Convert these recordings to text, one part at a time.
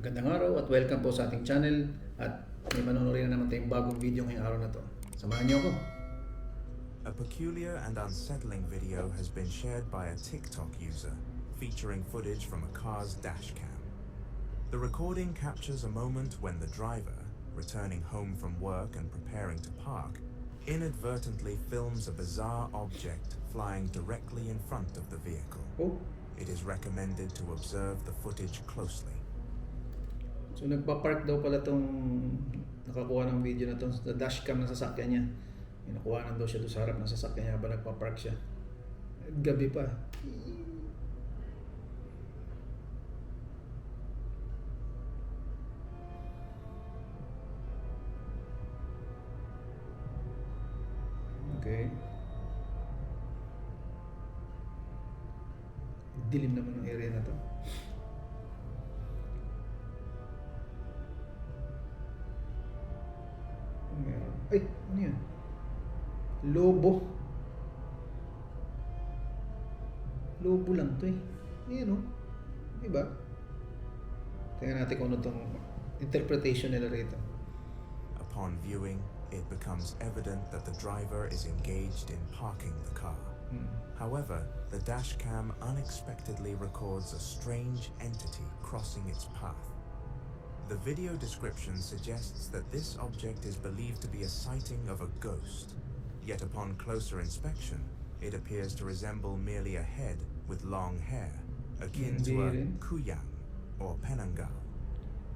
Magandang araw at welcome po sa ating channel at may manonorin na naman tayong bagong video ngayong araw na to. Samahan niyo ako. A peculiar and unsettling video has been shared by a TikTok user featuring footage from a car's dashcam. The recording captures a moment when the driver, returning home from work and preparing to park, inadvertently films a bizarre object flying directly in front of the vehicle. Oh, It is recommended to observe the footage closely. so nagpa-park daw pala tong nakakuha ng video na to sa dashcam ng sasakyan niya. May nakuhanan daw siya doon sa harap ng sasakyan niya habang nagpa-park siya. Gabi pa. Okay. Dilim naman ng area na to. Meron. Ay, ano yan? Lobo. Lobo lang to eh. Ayan o. Diba? Tingnan natin kung ano tong interpretation nila rito. Upon viewing, it becomes evident that the driver is engaged in parking the car. However, the dashcam unexpectedly records a strange entity crossing its path. The video description suggests that this object is believed to be a sighting of a ghost, yet upon closer inspection, it appears to resemble merely a head with long hair, akin to a kuyang or penanggal.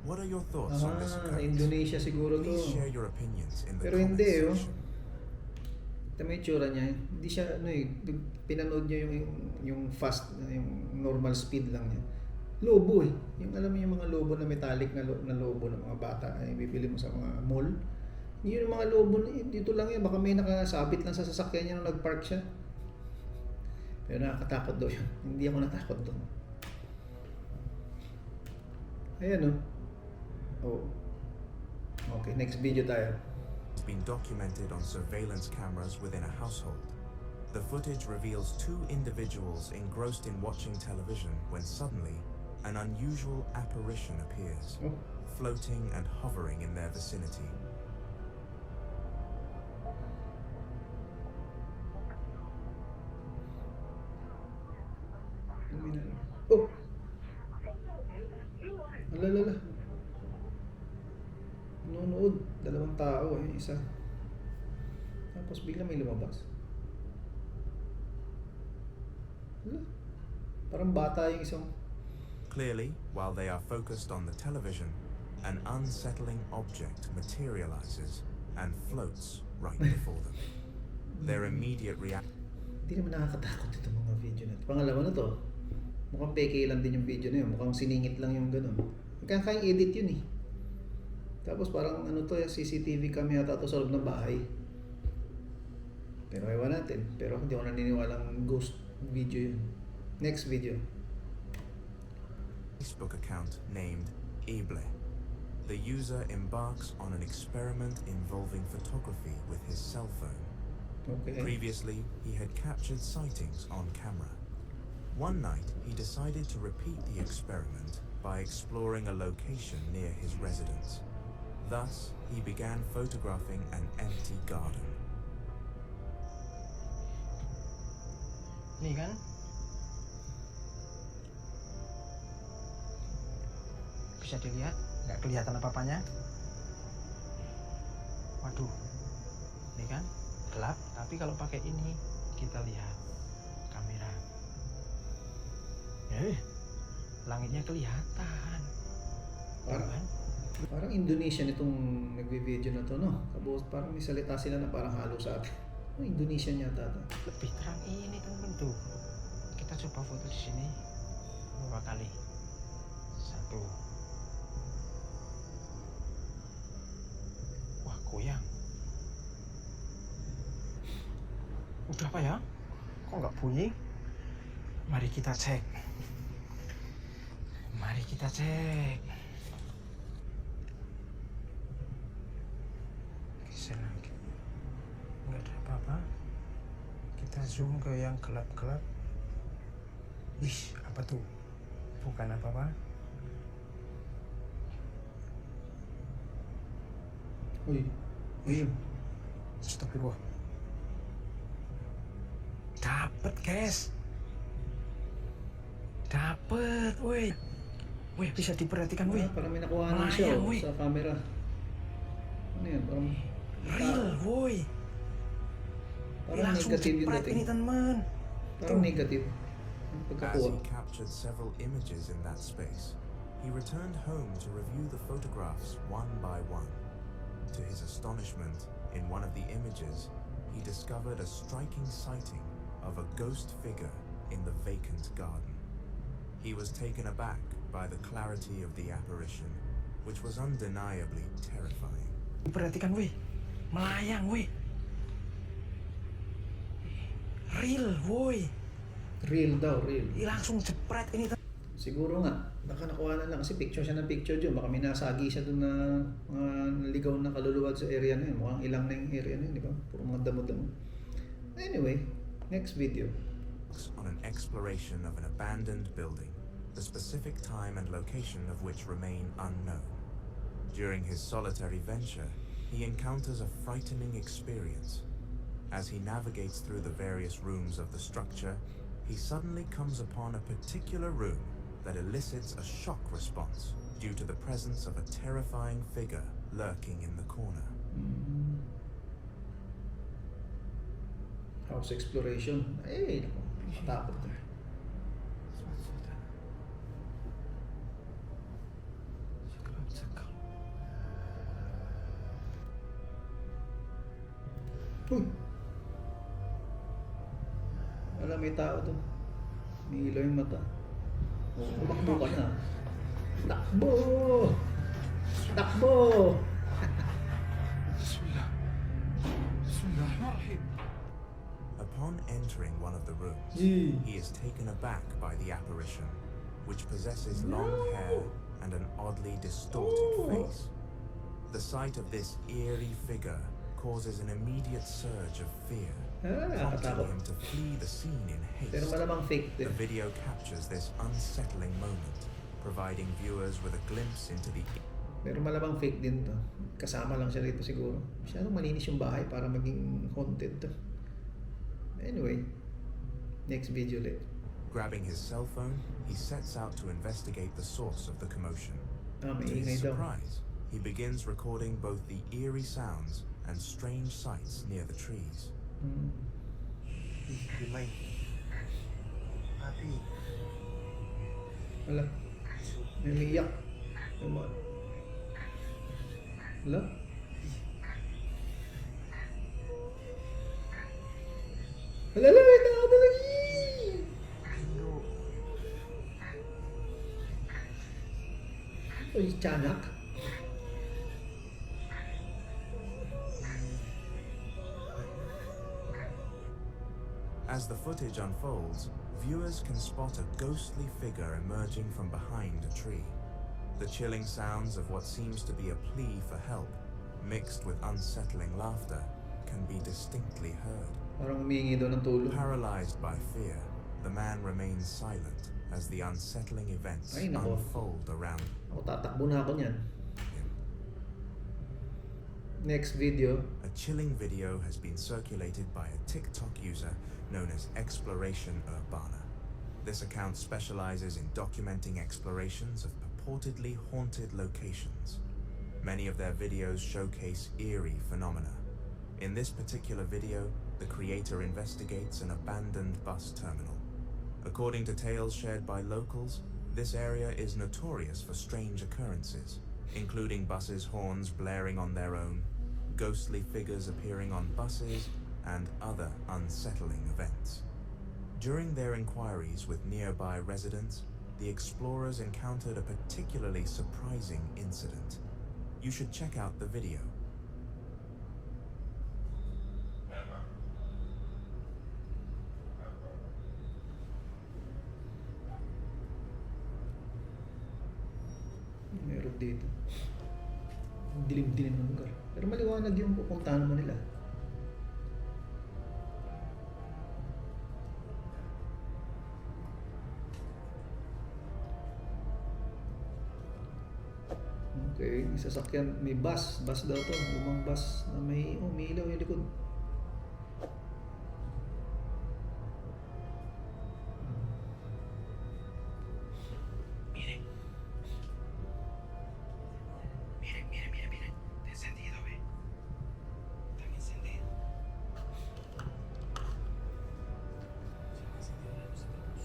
What are your thoughts on this occurrence? Indonesia siguro to. Please share your opinions in the Pero comments hindi oh. section. Ito may itsura niya. Hindi siya ano eh. Pinanood niya yung fast, yung normal speed lang niya. Lobo eh. Yung alam mo yung mga lobo na metallic na lobo ng mga bata ay bibili mo sa mga mall. Yun yung mga lobo dito lang yan. Baka may nakasabit lang sa sasakyan niya nung nag-park siya. Pero nakakatakot daw yun. Hindi ako natakot doon. Ayan oh. Okay, next video tayo. Has been documented on surveillance cameras within a household. The footage reveals two individuals engrossed in watching television when suddenly an unusual apparition appears, Oh. floating and hovering in their vicinity. Oh! Alalala. Nanonood. Dalawang tao eh. Isa. Tapos bigla may lumabas. Hala. Parang bata yung isang... Clearly, while they are focused on the television, an unsettling object materializes and floats right before them. Their immediate reaction. Hindi naman nakakatakot itong mga video na ito. Pangalawa na to. Mukhang peke lang din yung video na yun. Mukhang siningit lang yung ganun. Kaya edit yun eh. Tapos parang ano to, CCTV cam yata to sa loob ng bahay. Pero ewan natin. Pero hindi ako naniniwalang ghost video yun. Next video. Facebook account named Eble. The user embarks on an experiment involving photography with his cell phone. Okay. Previously, he had captured sightings on camera. One night, he decided to repeat the experiment by exploring a location near his residence. Thus, he began photographing an empty garden. Ini kan? Bisa dilihat? Nggak kelihatan apa-apanya. Waduh, ini kan gelap. Tapi kalau pakai ini kita lihat kamera. Langitnya kelihatan. Parang Indonesian itong nagbe-video na to, no? Tapos parang may salita sila na parang halo sa atin. Oh, Indonesian yata to. Lebih terang ini teman-teman tuh. Kita coba foto di sini beberapa kali. Satu. Wah, goyang. Udah apa ya? Kok nggak bunyi? Mari kita cek. Mari kita cek. Geser lagi. Nggak ada apa-apa. Kita zoom ke yang gelap-gelap. Ih, apa tuh? Bukan apa-apa. Uy. Ayun. Astagfirullah. Dapet, guys. Dapet, woi. Woi, bisa diperhatikan, woi. Parang may nakuha na siya Melayang, woi. sa camera. Ano yan? Parang Real, woi. Parang Langsung negative yung jepret dating. ini, teman. Parang negative. Ang As pagkakuha. he captured several images in that space, he returned home to review the photographs one by one. To his astonishment, in one of the images, he discovered a striking sighting of a ghost figure in the vacant garden. He was taken aback by the clarity of the apparition, which was undeniably terrifying. Perhatikan, woi. Melayang, woi. Real, woi. Real daw, real. Langsung jepret ini, teman. Siguro nga, baka nakuha na lang kasi picture siya ng picture dyan. Baka may nasagi siya doon na naligaw na kaluluwa sa area na yun. Mukhang ilang na yung area na yun, di ba? Puro mga damo-damo. Anyway, next video. On an exploration of an abandoned building, the specific time and location of which remain unknown. During his solitary venture, he encounters a frightening experience. As he navigates through the various rooms of the structure, he suddenly comes upon a particular room that elicits a shock response due to the presence of a terrifying figure lurking in the corner. House exploration. Eh, naku, matakot na. Uy! Wala, may tao doon. May ilaw yung mata. Oh, tumakbo ka na. Takbo! Takbo! Upon entering one of the rooms, Gee. he is taken aback by the apparition, which possesses long hair and an oddly distorted face. The sight of this eerie figure causes an immediate surge of fear, prompting Nakatakot. him to flee the scene in Pero haste. malamang fake The din. video captures this unsettling moment, providing viewers with a glimpse into the Pero malamang fake din to. Kasama lang siya rito siguro. Masyadong malinis yung bahay para maging haunted to. Anyway, next video ulit. Grabbing his cell phone, he sets out to investigate the source of the commotion. Ah, To may his ingay daw. surprise, he begins recording both the eerie sounds and strange sights near the trees. Hmm. Limay. Papi. Wala. May umiiyak. Wala. Wala lang, may tao talaga. Uy, tiyanak. As the footage unfolds, viewers can spot a ghostly figure emerging from behind a tree. The chilling sounds of what seems to be a plea for help, mixed with unsettling laughter, can be distinctly heard. Parang humihingi daw ng tulong. Paralyzed by fear, the man remains silent as the unsettling events Ay, nako. unfold around Ako tatakbo na ako niyan. him. Next video. A chilling video has been circulated by a TikTok user known as Exploration Urbana. This account specializes in documenting explorations of purportedly haunted locations. Many of their videos showcase eerie phenomena. In this particular video, the creator investigates an abandoned bus terminal. According to tales shared by locals, this area is notorious for strange occurrences, including buses' horns blaring on their own, ghostly figures appearing on buses, and other unsettling events. During their inquiries with nearby residents, the explorers encountered a particularly surprising incident. You should check out the video. Meron dito. Ang dilim-dilim ng lugar. Pero maliwanag yung pupuntahan naman nila. Okay, may sasakyan, may bus daw to, lumang bus na may ilaw yung likod. Miren. Miren, miren, miren, miren. Está encendido, ve. Están encendidos. Se han encendido las luces del bus.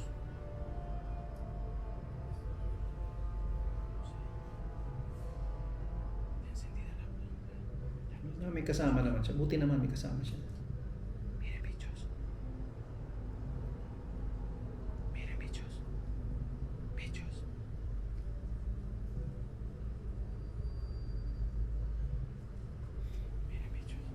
Está encendida la luz. May kasama naman siya. Buti naman may kasama siya. Miren, bichos. Miren, bichos. Bichos. Miren, bichos.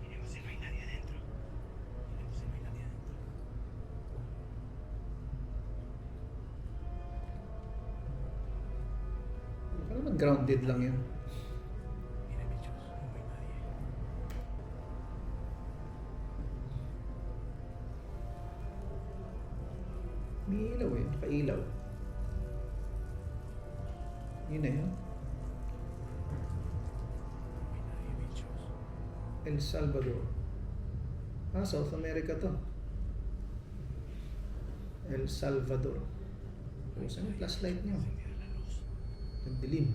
Miremos si no hay nadie adentro. Miremos si no hay nadie adentro. Baka naman grounded lang yun. Miren, bichos, no hay nadie. May ilaw eh, nakailaw. Yun na yun. No hay nadie, bichos. El Salvador. South America to. El Salvador. O, saan yung flashlight nyo? Encendida la luz. Nagdilim.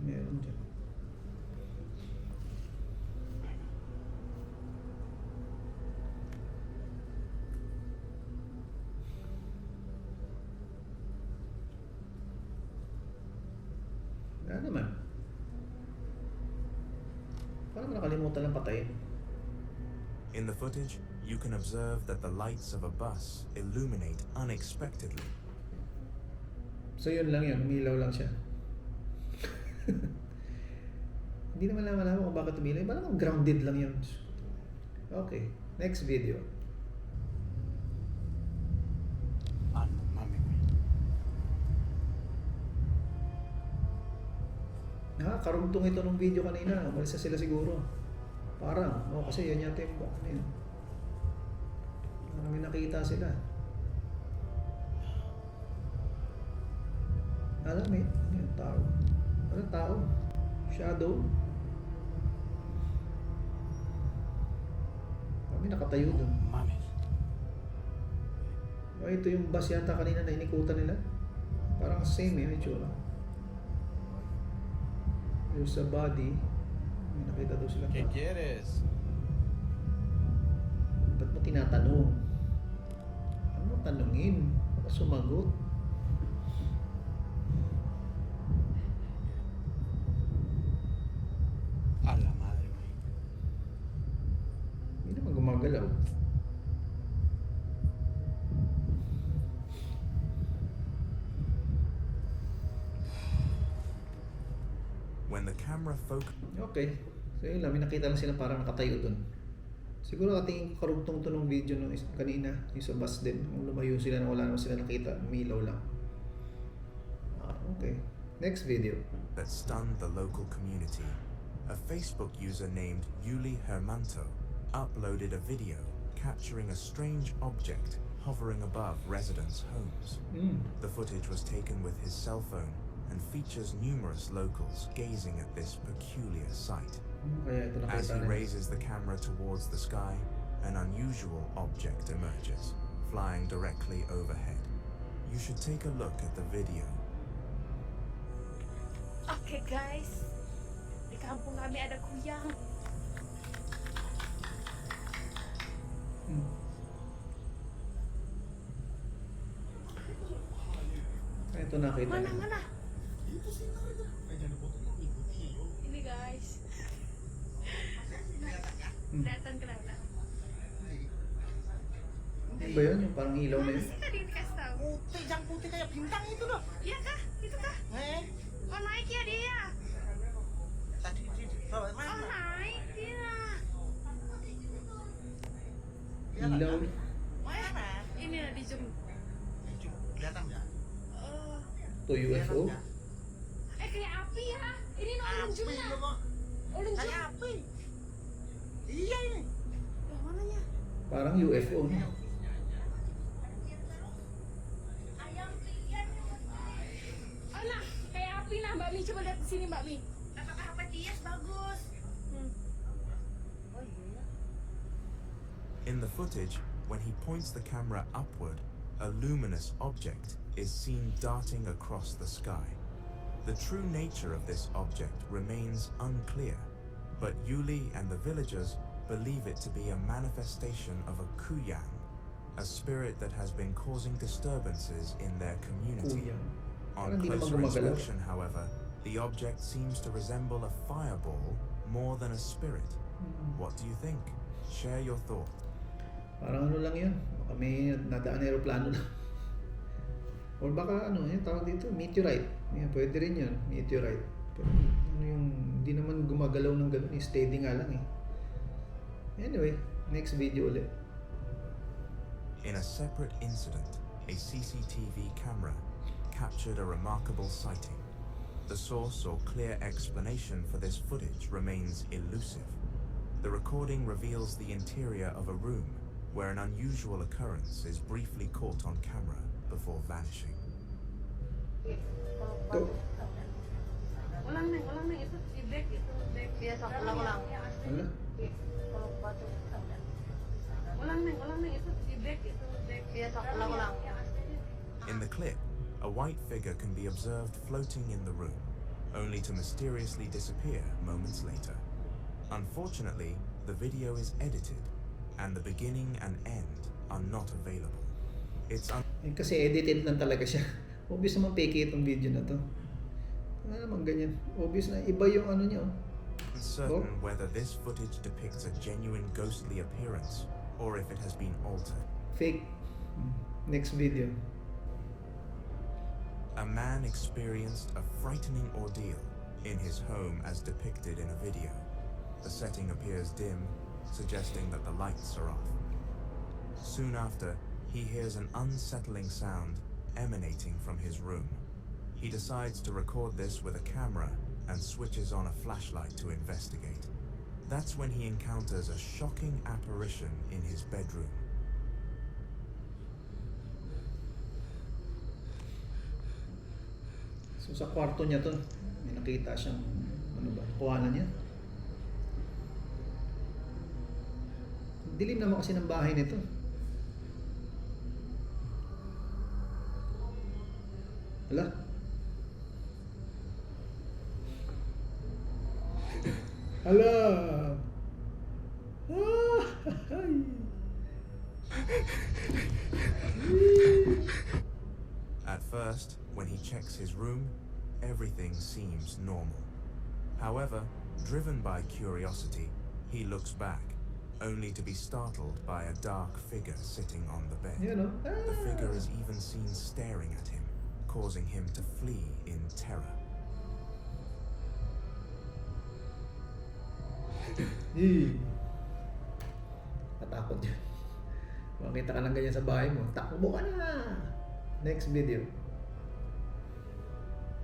Meron dyan. Wala naman. Parang nakalimutan lang patayin. In the footage, you can observe that the lights of a bus illuminate unexpectedly. So yun lang yun, umilaw lang siya. Hindi naman malaman kung bakit umilaw. Parang grounded lang yun. Okay, next video. Ah, no mames, güey. Karugtong ito nung video kanina. Umalis na sila siguro. Parang, kasi yan yata yung ano yun. Parang may nakita sila. Alam mo yung tao. Ano tao? Shadow. Kami nakatayo dun. Mames. Ito yung bus yata kanina na inikutan nila. Parang same yung itsura. Yung sa body, may nakita daw sila. ¿Qué quieres? Ba't mo tinatanong? Ano mo tanungin? Baka sumagot. A la madre, güey. Hindi naman gumagalaw. When the camera focus Okay. So yun lang, may nakita lang sila parang nakatayo dun. Siguro katingin ko karugtong to nung video nung kanina, yung sa bus din. Kung lumayo sila na wala naman sila nakita, umilaw lang. Okay. Next video. that stunned the local community, a Facebook user named Yuli Hermanto uploaded a video capturing a strange object hovering above residents' homes. The footage was taken with his cell phone and features numerous locals gazing at this peculiar sight. Kaya ito As nakita he nila. raises the camera towards the sky, an unusual object emerges, flying directly overhead. You should take a look at the video. Okay guys, di kampung kami ada kuyang. Ito nakita Mana nila. mana? Ini guys. Datang ke datang. Ano ba yun? Yung parang ilaw na Mana yun? sih tadi dikasih tahu? Putih, yang putih kayak bintang itu loh. Iya kah? Itu kah? ya dia. Tadi bawa Oh mana? naik dia. Ilaw. Mana? Ini lah di zoom. Kelihatan nggak? To UFO. Kayak api ya. Ini no Api ujungnya. lo kok. Ujung. Kayak api. Iya ini. Yang mananya? Parang UFO. No? Oh nah, kayak api nah Mbak Mi. Coba lihat di sini Mbak Mi. Apakah apa Tias bagus? Oh iya. In the footage, when he points the camera upward, a luminous object is seen darting across the sky. The true nature of this object remains unclear, but Yuli and the villagers believe it to be a manifestation of a Kuyang, a spirit that has been causing disturbances in their community. Kuya. On Parang di naman closer gumagalaw. inspection, however, the object seems to resemble a fireball more than a spirit. What do you think? Share your thoughts. Parang ano lang yun. Baka may nadaan aeroplano lang. Or baka ano, yung tawag dito, meteorite. Yan, pwede rin yun, meteorite. Pero ano yung, hindi naman gumagalaw ng gano'n, steady nga lang eh. Anyway, next video ulit. In a separate incident, a CCTV camera captured a remarkable sighting. The source or clear explanation for this footage remains elusive. The recording reveals the interior of a room where an unusual occurrence is briefly caught on camera before vanishing. To, Ulang nih itu si Black itu Black. Biasa ulang-ulang. wala. Ulang nih itu si Black itu Black. Biasa ulang-ulang. In the clip, a white figure can be observed floating in the room, only to mysteriously disappear moments later. Unfortunately, the video is edited, and the beginning and end are not available. It's Eh, kasi edited lang talaga siya. Obvious naman fake itong video na to. Ano naman ganyan. Obvious na iba yung ano niya. Oh. uncertain whether this footage depicts a genuine ghostly appearance or if it has been altered. Fake. Next video. A man experienced a frightening ordeal in his home as depicted in a video. The setting appears dim, suggesting that the lights are off. Soon after, he hears an unsettling sound emanating from his room. He decides to record this with a camera and switches on a flashlight to investigate. That's when he encounters a shocking apparition in his bedroom. So sa kwarto niya to, may nakita siyang ano ba, kuhanan niya. Dilim naman kasi ng bahay nito. Hala? Hala! Ah! Ay! At first, when he checks his room, everything seems normal. However, driven by curiosity, he looks back, only to be startled by a dark figure sitting on the bed. Yan o. The figure is even seen staring at him, causing him to flee in terror. Natakot yun. Makita ka ng ganyan sa bahay mo, takbo ka na! Next video.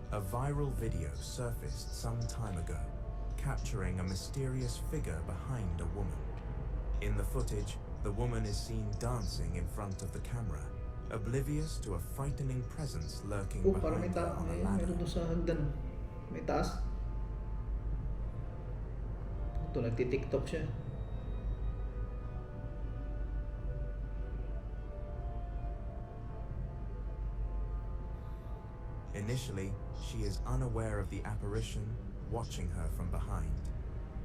A viral video surfaced some time ago, capturing a mysterious figure behind a woman. In the footage, the woman is seen dancing in front of the camera, oblivious to a frightening presence lurking Oh, parang may behind her on a meron ladder. doon sa hagdan. May taas. Ito, nagti-tiktok siya. Initially, she is unaware of the apparition watching her from behind.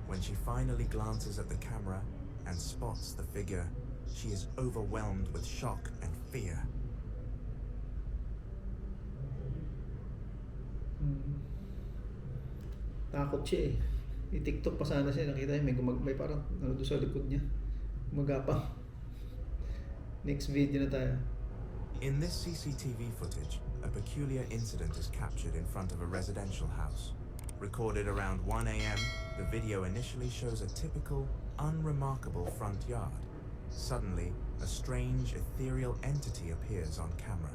When she finally glances at the camera and spots the figure, she is overwhelmed with shock and fear. Takot siya eh. I-tiktok pa sana siya. Nakita niya, may parang ano doon sa likod niya. Gumagapang. Next video na tayo. In this CCTV footage, a peculiar incident is captured in front of a residential house. Recorded around 1 a.m., the video initially shows a typical, unremarkable front yard. Suddenly, a strange, ethereal entity appears on camera.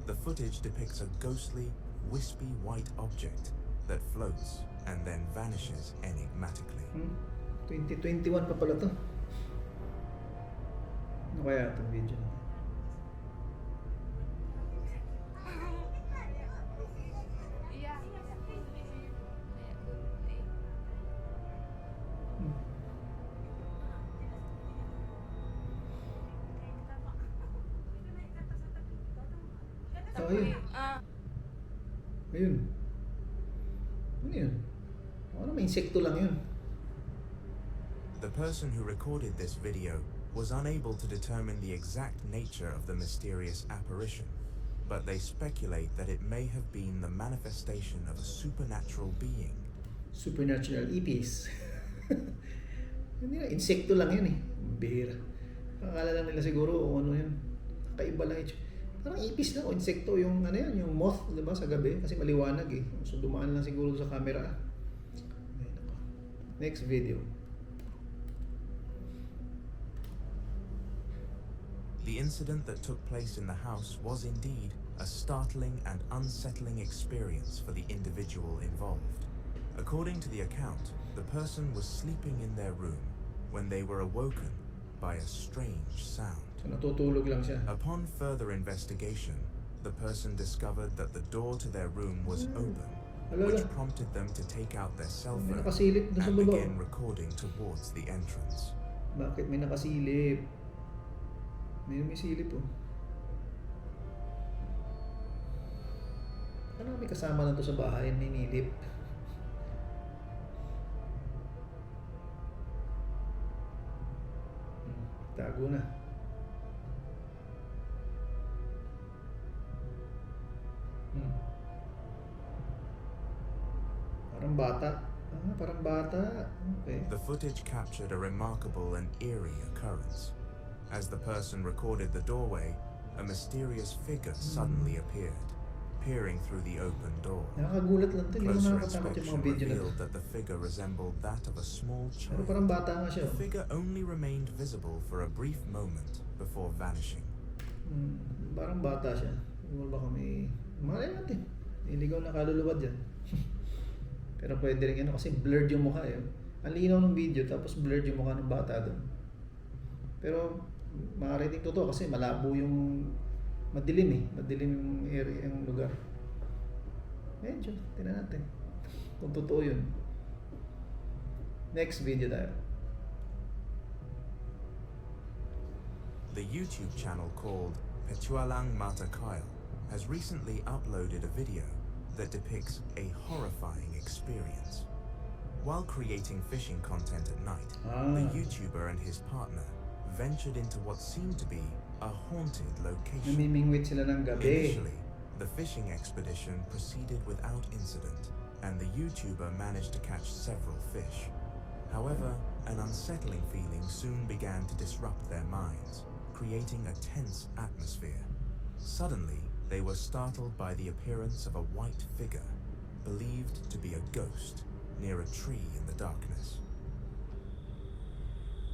The footage depicts a ghostly, wispy white object that floats and then vanishes enigmatically. 2021 pa pala to. Ano kaya itong video na to? Iya. Oh, ayun. Ayun. Ano yun? Ano, may insekto lang yun. The person who recorded this video was unable to determine the exact nature of the mysterious apparition, but they speculate that it may have been the manifestation of a supernatural being. Supernatural ipis. Hindi na, insekto lang yun eh. Bihira. Akala lang nila siguro o ano yun. Kakaiba lang ito. Parang ipis lang o insekto yung ano yan, yung moth, di ba, sa gabi kasi maliwanag eh. So dumaan lang siguro sa camera. Ay, nako. Next video. The incident that took place in the house was indeed a startling and unsettling experience for the individual involved. According to the account, the person was sleeping in their room when they were awoken by a strange sound. So natutulog lang siya. Upon further investigation, the person discovered that the door to their room was open, which Alala. prompted them to take out their cell May phone nakasilip doon sa and baba. begin recording towards the entrance. Bakit may nakasilip? May silip oh. Ano may kasama na to sa bahay, ninilip? Tago na. Parang bata. Ah, parang bata. Okay. The footage captured a remarkable and eerie occurrence. As the person recorded the doorway, a mysterious figure suddenly appeared, peering through the open door. Nakakagulat lang to. Hindi ko Closer nakakatakot yung inspection mga video na to. revealed that the figure resembled that of a small Pero child. parang bata nga siya. The figure only remained visible for a brief moment before vanishing. Parang bata siya. Siguro baka may... Malay natin. Iligaw na kaluluwa dyan. Pero pwede rin ano kasi blurred yung mukha eh. Ang linaw ng video tapos blurred yung mukha ng bata doon. Pero maaari ding totoo kasi malabo yung madilim eh. Madilim yung area, yung lugar. Medyo, tingnan natin. Kung totoo yun. Next video tayo. The YouTube channel called Petualang Mata Kyle has recently uploaded a video that depicts a horrifying experience. While creating fishing content at night, the YouTuber and his partner ventured into what seemed to be a haunted location. Namimingwit sila ng gabi. Initially, the fishing expedition proceeded without incident, and the YouTuber managed to catch several fish. However, an unsettling feeling soon began to disrupt their minds, creating a tense atmosphere. Suddenly, they were startled by the appearance of a white figure, believed to be a ghost, near a tree in the darkness.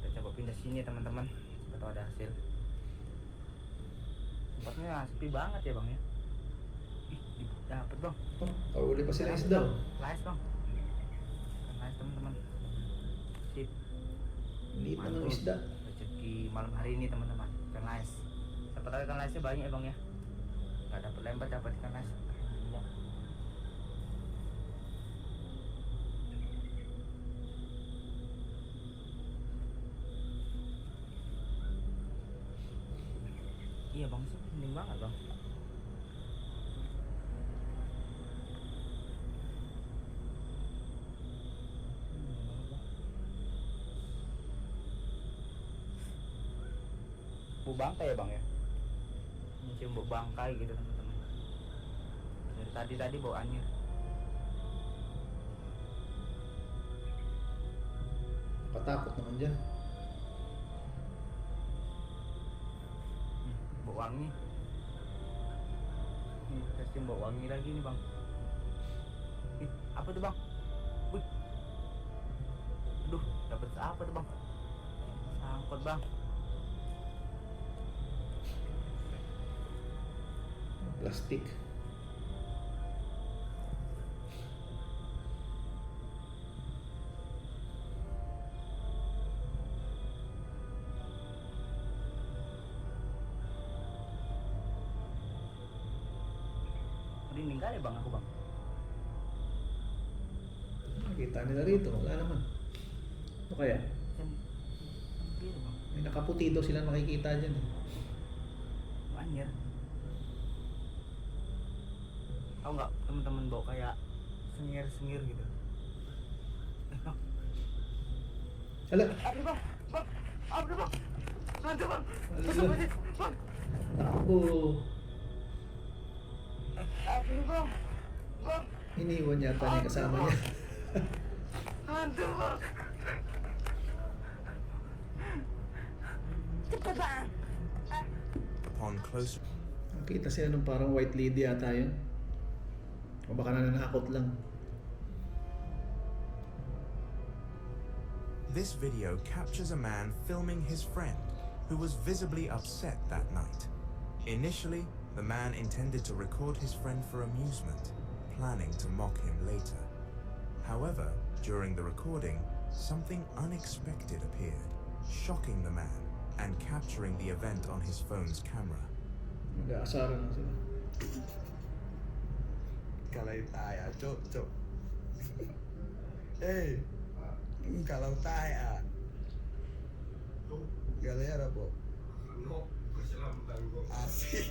Kita coba pindah sini teman-teman. Siapa tahu ada hasil. Tempatnya sepi banget ya bang ya. Ih, dapet bang. Oh, kahuli pa sila isda. Lais bang. Lais teman-teman. Sip. Liit na ng Mantul. isda. Rezeki malam hari ini teman-teman. Ikan lais. Siapa tahu ikan laisnya banyak ya bang ya. Gak dapet lembat dapat ikan lais. Iya. Iya bang, sih penting banget bang. Bau bangkai ya bang ya? Mencium bau bangkai gitu teman-teman. Dari tadi bau anjir. Katakot naman dyan. Bau wangi. Tim bawa wangi lagi nih bang. Ih, apa tuh bang? Wih. Aduh, dapat apa tuh bang? Sangkut bang. Plastik. Merinding kali bang aku bang. Nakita nila rito, wala naman. Ano kaya? Gitu bang. May nakaputi daw sila makikita dyan. Anjir. Tahu nggak teman-teman bawa kayak sengir-sengir gitu. Bang. Hala, Aduh bang, bang, aduh bang, hantu bang, Aduh. bang, takbo. aduh bang, bang, Iniwan yata niya yung kasama niya. hantu bang. Cepet bang. Upon closer Nakita sila nung parang white lady yata yun. O baka nananakot lang. This video captures a man filming his friend, who was visibly upset that night. Initially, the man intended to record his friend for amusement, planning to mock him later. However, during the recording, something unexpected appeared, shocking the man and capturing the event on his phone's camera. Mag-aasaran na sila. Kalay tayo, cok, cok. Eh, kalau tayo. Galera po. No, berselam tanggo. Asik.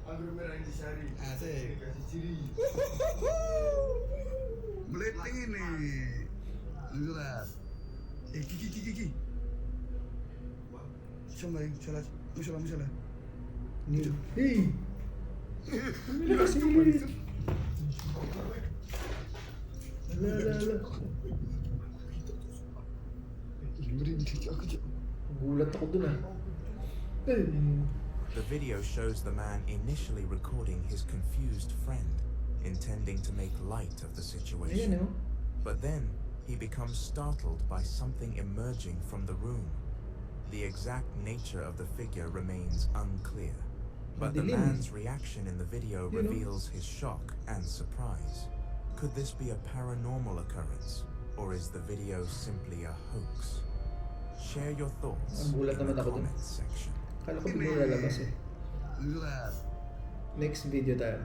Anggur merah yang dicari. Asik. Kasih ciri. Beleting ini. Lihat. Kiki. Salah. Misalnya. Hey! Ano na kasi? Ala. Gulat ako dun ah. The video shows the man initially recording his confused friend, intending to make light of the situation. Ayan oh. But then, he becomes startled by something emerging from the room. The exact nature of the figure remains unclear, but the Madilim. man's reaction in the video You know. reveals his shock and surprise. Could this be a paranormal occurrence, or is the video simply a hoax? Share your thoughts Ang gulat in the naman ako dun. comments section. Akala ko biglang lalabas eh. Lihat. Next video tayo.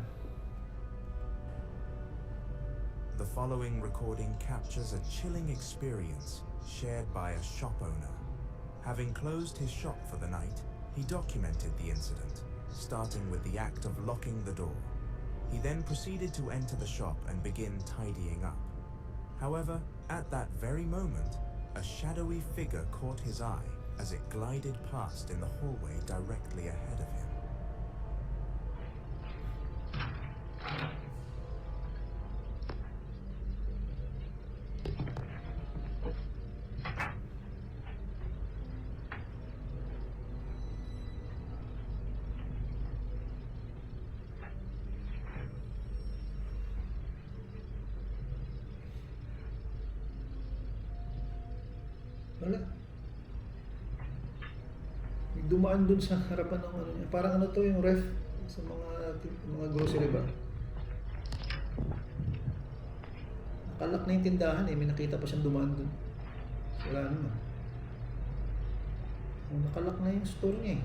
The following recording captures a chilling experience shared by a shop owner. Having closed his shop for the night, he documented the incident, starting with the act of locking the door. He then proceeded to enter the shop and begin tidying up. However, at that very moment, a shadowy figure caught his eye as it glided past in the hallway directly ahead of him. Wala. May dumaan dun sa harapan ng ano niya. Parang ano to yung ref sa mga grocery ba? Nakalak na yung tindahan eh. May nakita pa siyang dumaan dun. Wala naman. Nakalak na yung store niya eh.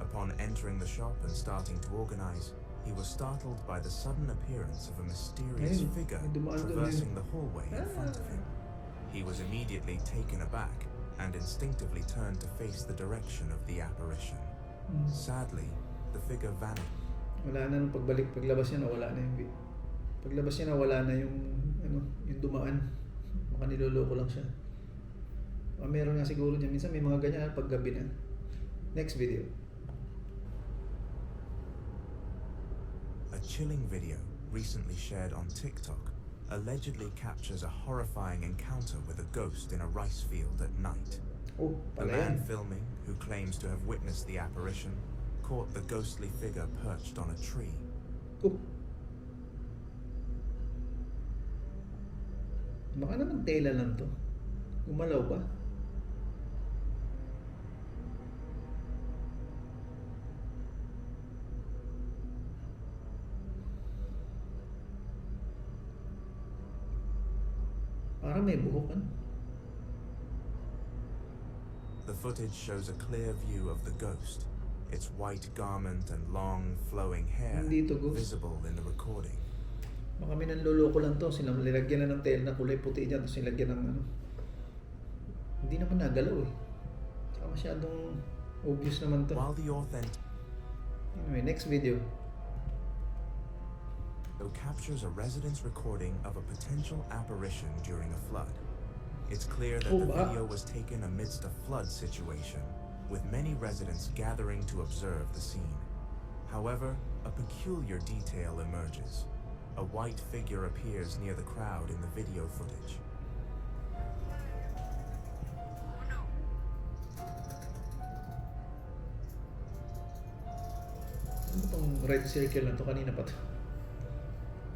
Upon entering the shop and starting to organize, he was startled by the sudden appearance of a mysterious Ayun, figure may dumaan dun traversing din. the hallway in front of him. He was immediately taken aback and instinctively turned to face the direction of the apparition. Sadly, the figure vanished. Wala na nung paglabas niya nawala na yung paglabas niya nawala na yung yung dumaan. Baka niloloko lang siya. Meron nga siguro niya minsan may mga ganyan pag gabi na. Next video. A chilling video recently shared on TikTok allegedly captures a horrifying encounter with a ghost in a rice field at night. Oh, The pala yan. man filming, who claims to have witnessed the apparition, caught the ghostly figure perched on a tree. Oh. Baka naman tela lang to. Gumalaw ba? Parang may buhok ano? The footage shows a clear view of the ghost, its white garment and long, flowing hair Hindi to ghost. visible in the recording. Baka may nanloloko lang to. Sila nilagyan na ng tela na kulay puti dyan. Tapos nilagyan ng ano. Hindi naman nagalaw eh. Tsaka masyadong obvious naman to. While the authentic Anyway, next video. captures a resident's recording of a potential apparition during a flood. It's clear that Oh, the wow. video was taken amidst a flood situation, with many residents gathering to observe the scene. However, a peculiar detail emerges. A white figure appears near the crowd in the video footage. Ano tong red circle na to? Kanina pa to.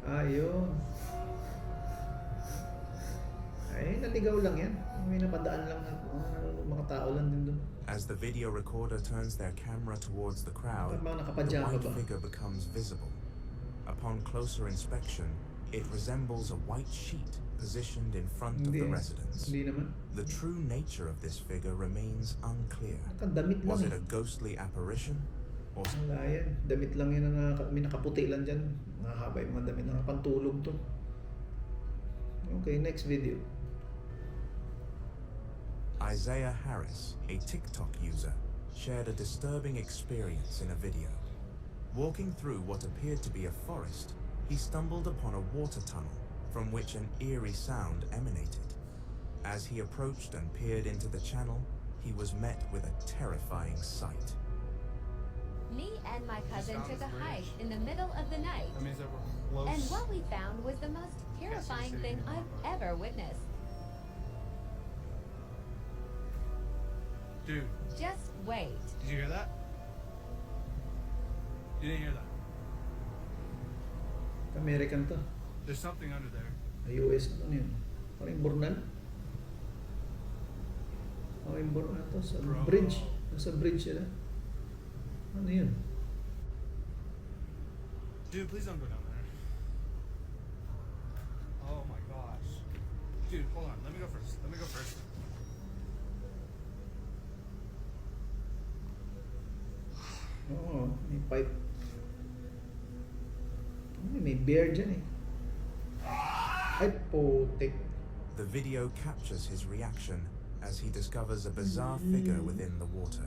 Ayun. Ay, naligaw lang yan. May napadaan lang na mga tao lang din doon. As the video recorder turns their camera towards the crowd, Mga the nakapajama white ba? figure becomes visible. Upon closer inspection, it resembles a white sheet positioned in front of the Hindi. residence. Hindi naman. The true nature of this figure remains unclear. Nakadamit lang Was it eh. a ghostly apparition? Or Wala yan. Damit lang yan na may nakaputi lang dyan. Nakahaba yung mga damit. Nakapantulog to. Okay, next video. Isaiah Harris, a TikTok user, shared a disturbing experience in a video. Walking through what appeared to be a forest, he stumbled upon a water tunnel from which an eerie sound emanated. As he approached and peered into the channel, he was met with a terrifying sight. Me and my cousin took a hike in the middle of the night, That means that we're close. and what we found was the most terrifying thing I've ever witnessed. Dude, Just wait. did you hear that? You didn't hear that. American to. There's something under there. US ano yun? Parang Bornal? Oh, yung Bornal to. Sa Bro. bridge. Nasa bridge sila. Ano yun? Dude, please don't go down there. Oh my gosh. Dude, hold on. Let me go first. Let me go first. Oo, may pipe. May bear dyan eh. Ay, putik. The video captures his reaction as he discovers a bizarre figure within the water.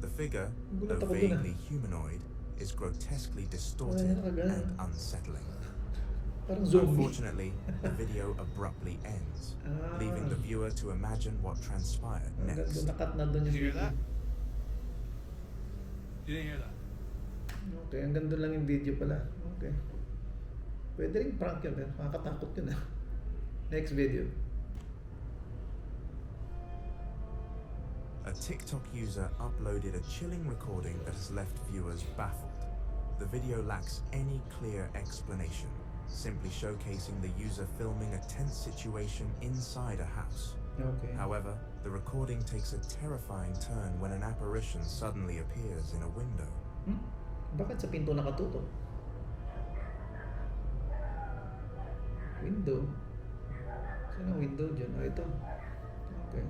The figure, though Gulat ako dun, ah. vaguely humanoid, is grotesquely distorted nakagano. and unsettling. Parang zombie. Unfortunately, the video abruptly ends, leaving the viewer to imagine what transpired Hanggang next. doon, nakat na doon Did yung you hear video. that? You didn't hear that. Okay, hanggang doon lang yung video pala. Okay. Pwede rin prank yun, pero makakatakot yun ah. Next video. A TikTok user uploaded a chilling recording that has left viewers baffled. The video lacks any clear explanation, simply showcasing the user filming a tense situation inside a house. Okay. However, the recording takes a terrifying turn when an apparition suddenly appears in a window. Bakit sa pinto nakatutok? Window? Saan ang window dyan? Ah, ito. Okay.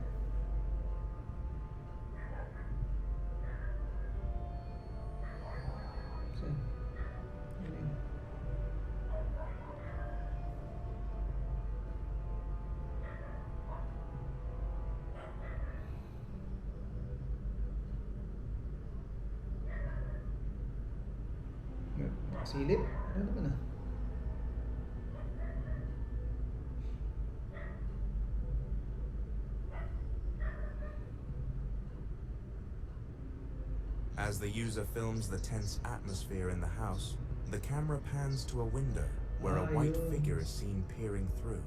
Saan? Ano yun? Nakasilip? Ano naman ah? As the user films the tense atmosphere in the house, the camera pans to a window where a white Ayun. figure is seen peering through.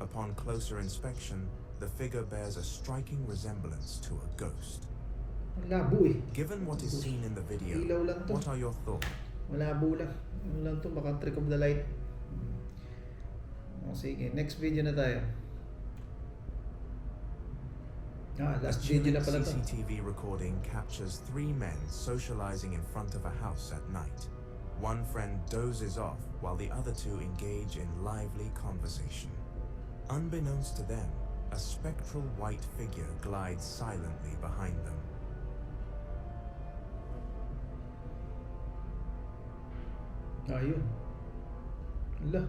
Upon closer inspection, the figure bears a striking resemblance to a ghost. Ang labo eh. Given what is seen in the video, Ilaw lang to. what are your thoughts? Malabo lang. Ano lang to, baka trick of the light. O sige, next video na tayo. Last A video chilling na pala to. CCTV recording captures 3 men socializing in front of a house at night. One friend dozes off while the other 2 engage in lively conversation. Unbeknownst to them, a spectral white figure glides silently behind them. Ayun. Ala.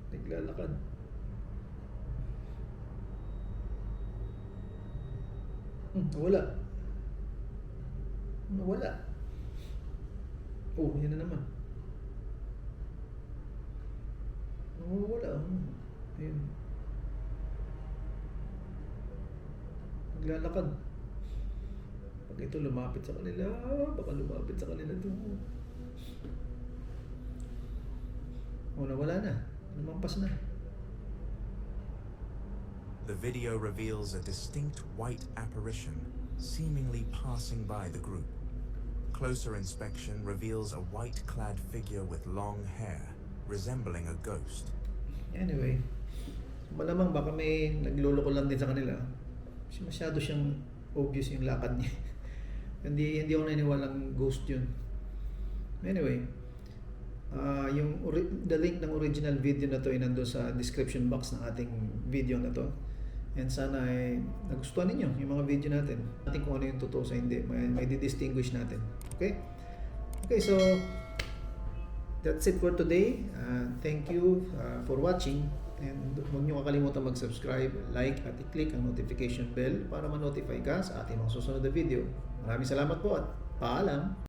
Naglalakad. Wala. Wala. Oh, yan na naman. Wala. Ayun. Naglalakad. Pag ito lumapit sa kanila, baka lumapit sa kanila to. Oh, nawala na. Lumampas na. The video reveals a distinct white apparition, seemingly passing by the group. Closer inspection reveals a white-clad figure with long hair, resembling a ghost. Anyway, malamang baka may nagluloko lang din sa kanila. Kasi masyado siyang obvious yung lakad niya. hindi ako naniniwalang ghost yun. Anyway, the link ng original video na to ay nandun sa description box ng ating video na to. And sana ay nagustuhan ninyo yung mga video natin. Natin kung ano yung totoo sa hindi. May di-distinguish natin. Okay? Okay, so that's it for today. Thank you for watching. And huwag niyo kakalimutan mag-subscribe, like, at i-click ang notification bell para ma-notify ka sa ating mga susunod na video. Maraming salamat po at paalam!